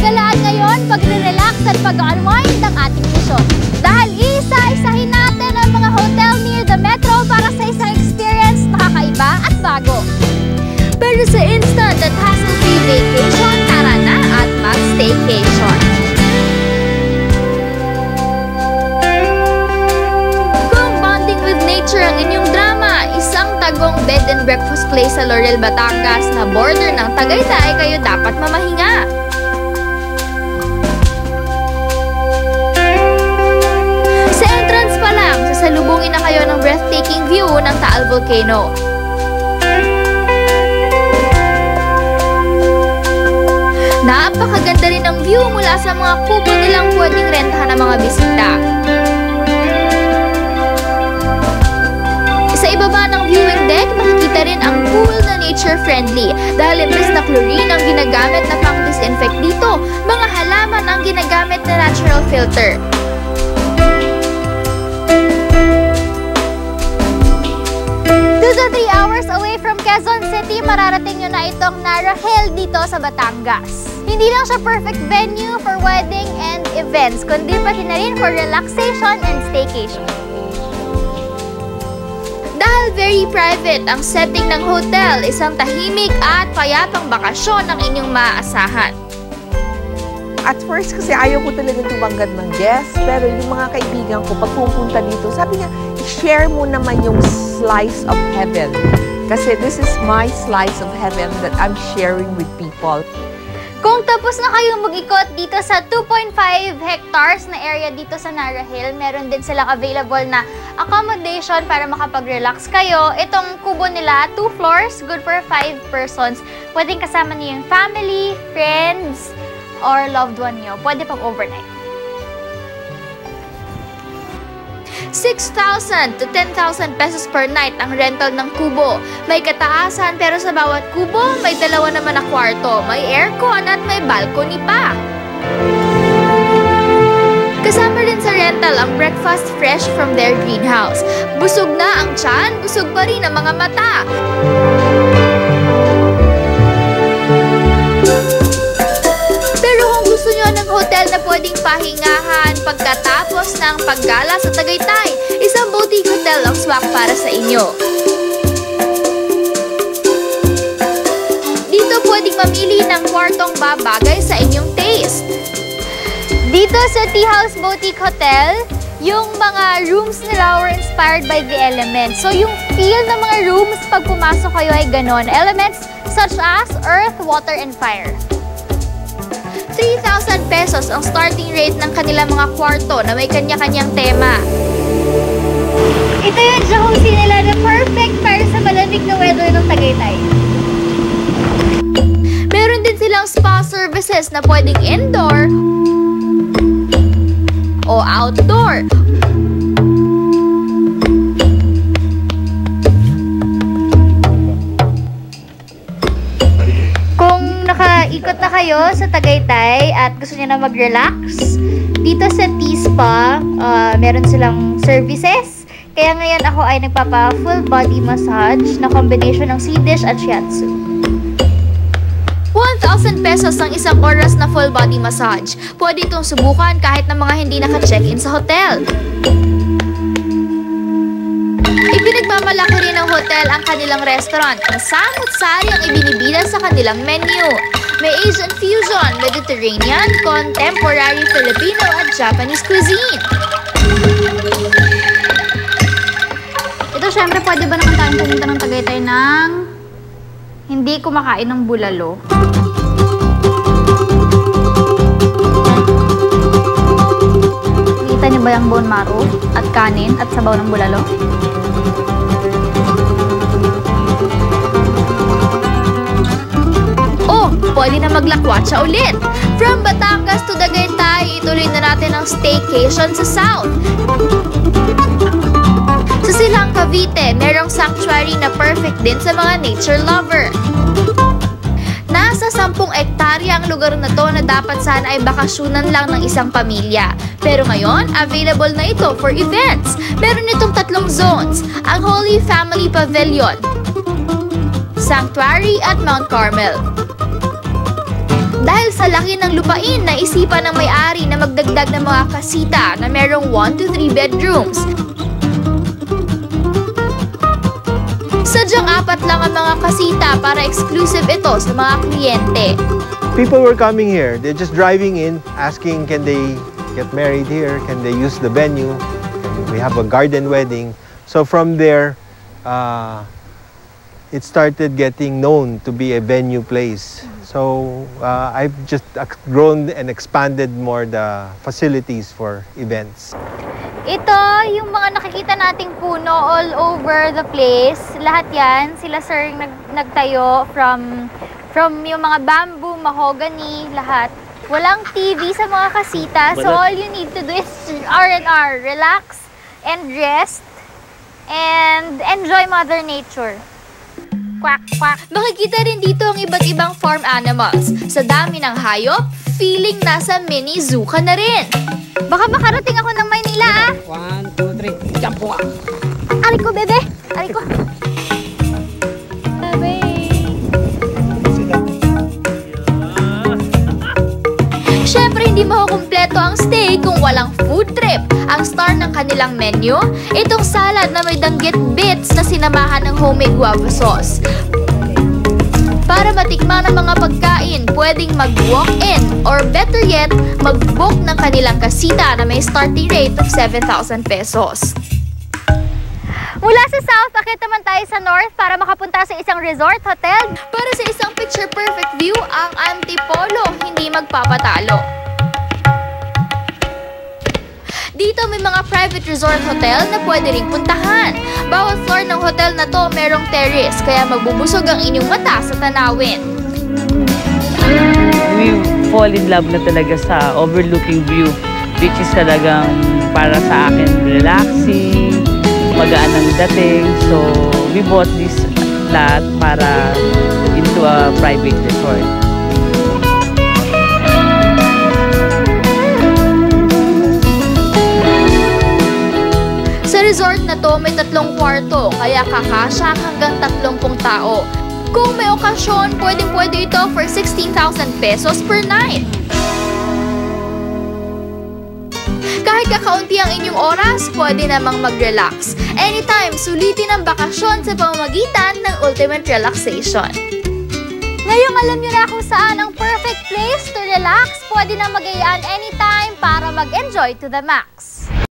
paggalaan ngayon, pagre-relax at pag-unwind ang ating misyon. Dahil isa-isahin natin ang mga hotel near the metro para sa isang experience na kakaiba at bago. Pero sa instant at hassle-free vacation, tara na at mag-staycation. Kung bonding with nature ang inyong drama, isang tagong bed and breakfast place sa Laurel, Batangas na border ng Tagaytay kayo dapat mamahinga. Sa entrance pa lang, sasalubungin na kayo ng breathtaking view ng Taal Volcano. Napakaganda rin ang view mula sa mga kubo nilang pwedeng rentahan ng mga bisita. Sa ibaba ng viewing deck, makikita rin ang pool na nature-friendly dahil imbes na chlorine ang ginagamit na pang-disinfect dito, mga halaman ang ginagamit na natural filter. 2 to 3 hours away from Quezon City, mararating nyo na itong Narahil dito sa Batangas. Hindi lang siya perfect venue for wedding and events, kundi pati na rin for relaxation and staycation. Dahil very private ang setting ng hotel, isang tahimik at payapang bakasyon ang inyong maaasahan. At first kasi ayaw ko talagang tumanggad ng guests, pero yung mga kaibigan ko, pag pupunta dito, sabi niya, i-share mo naman yung slice of heaven. Kasi this is my slice of heaven that I'm sharing with people. Kung tapos na kayong mag-ikot dito sa 2.5 hectares na area dito sa Narahil, meron din silang available na accommodation para makapag-relax kayo. Itong kubo nila, 2 floors, good for 5 persons. Pwedeng kasama niyo yung family, friends, or loved one nyo. Pwede pang overnight. 6,000 to 10,000 pesos per night ang rental ng kubo. May kataasan pero sa bawat kubo, may 2 naman na kwarto, may aircon at may balcony pa. Kasama rin sa rental ang breakfast fresh from their greenhouse. Busog na ang tiyan, busog pa rin ang mga mata. Gusto nyo ng hotel na pwedeng pahingahan pagkatapos ng paggala sa Tagaytay, isang boutique hotel ang swak para sa inyo. Dito pwedeng mamili ng kwartong babagay sa inyong taste. Dito sa Tea House Boutique Hotel, yung mga rooms nila were inspired by the elements. So yung feel ng mga rooms pag pumasok kayo ay ganon. Elements such as earth, water, and fire. 3,000 pesos ang starting rate ng kanilang mga kwarto na may kanya-kanyang tema. Ito yung jacuzzi nila na perfect para sa malamig na weather ng Tagaytay. Meron din silang spa services na pwedeng indoor o outdoor. Nakaikot na kayo sa Tagaytay at gusto niyo na mag-relax, dito sa T-Spa, meron silang services. Kaya ngayon ako ay nagpapa full body massage na combination ng Swedish at Shiatsu. 1,000 pesos ang isang oras na full body massage. Pwede itong subukan kahit ng mga hindi naka-check-in sa hotel. Ipinagmamalaki rin ng hotel ang kanilang restaurant kung samot-sari ang ibinibida sa kanilang menu. May Asian fusion, Mediterranean, contemporary Filipino at Japanese cuisine. Ito syempre pwede ba naman tayong pumunta ng Tagaytay ng hindi kumakain ng bulalo? Nakita niyo ba yung bone marrow at kanin at sabaw ng bulalo? Pwede na maglakwatsa ulit. From Batangas to Tagaytay, ituloy na natin ang staycation sa South. Sa Silang Cavite, merong sanctuary na perfect din sa mga nature lover. Nasa 10 ektarya ang lugar na to na dapat sana ay bakasyonan lang ng isang pamilya. Pero ngayon, available na ito for events. Meron itong 3 zones, ang Holy Family Pavilion, Sanctuary at Mount Carmel. Dahil Dahil sa laki ng lupain, naisipan ng may-ari na magdagdag ng mga kasita na merong 1 to 3 bedrooms. Sadyang 4 lang ang mga kasita para exclusive ito sa mga kliyente. People were coming here. They're just driving in, asking, can they get married here? Can they use the venue? Can we have a garden wedding? So from there, it started getting known to be a venue place. So I've just grown and expanded more the facilities for events. Ito, yung mga nakikita nating puno all over the place. Lahat yan, sila sir nagtayo from yung mga bamboo, mahogany, lahat. Walang TV sa mga kasita, so all you need to do is R&R, relax and rest and enjoy Mother Nature. Quack, quack. Makikita rin dito ang iba't ibang farm animals. Sa dami ng hayop, feeling nasa mini zoo ka na rin. Baka makarating ako ng Maynila, ah! 1, 2, 3, jump po! Aray ko, bebe! Aray ko! Bebe! Siyempre, hindi makukumpleto ang stay kung walang food trip. Ang star ng kanilang menu, itong salad na may danggit bits na sinamahan ng homemade guava sauce. Para matikman ang mga pagkain, pwedeng mag-walk-in or better yet, mag-book ng kanilang kasita na may starting rate of 7,000 pesos. Mula sa south, akit naman tayo sa north para makapunta sa isang resort hotel. Para sa isang picture-perfect view, ang Antipolo hindi magpapatalo. Dito may mga private resort hotel na pwede ring puntahan. Bawat floor ng hotel na to merong terrace, kaya magbubusog ang inyong mata sa tanawin. We fall in love na talaga sa overlooking view, which is talagang para sa akin relaxing, magaan ang dating. So we bought this lot para into a private resort. Sa resort na to may 3 kwarto, kaya kakasya hanggang 30 tao. Kung may okasyon, pwede ito for 16,000 pesos per night. Kahit kakaunti ang inyong oras, pwede namang mag-relax. Anytime, sulitin ang bakasyon sa pamamagitan ng Ultimate Relaxation. Ngayong alam niyo na kung saan ang perfect place to relax, pwede na mag-iaan anytime para mag-enjoy to the max.